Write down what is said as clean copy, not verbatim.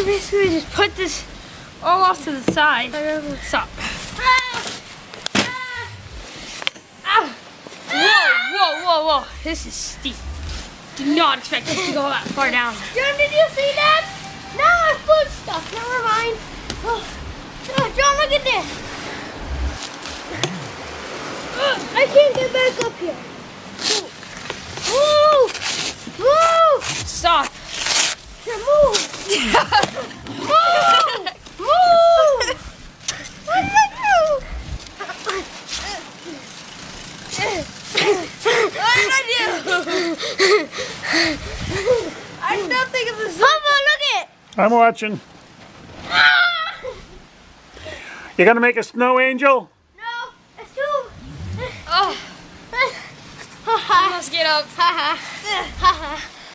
you basically just put this all off to the side. Stop. Whoa. This is steep. Did not expect this to go that far down. John, did you see that? Now my foot's stuck. Never mind. Oh, John, look at this. I can't get back up here. Move! Stop. Here, move! Move! What did I do? What did I do? I'm not thinking of this. Mama, look it! I'm watching. You gonna make a snow angel? No, it's too. Oh. I must get up.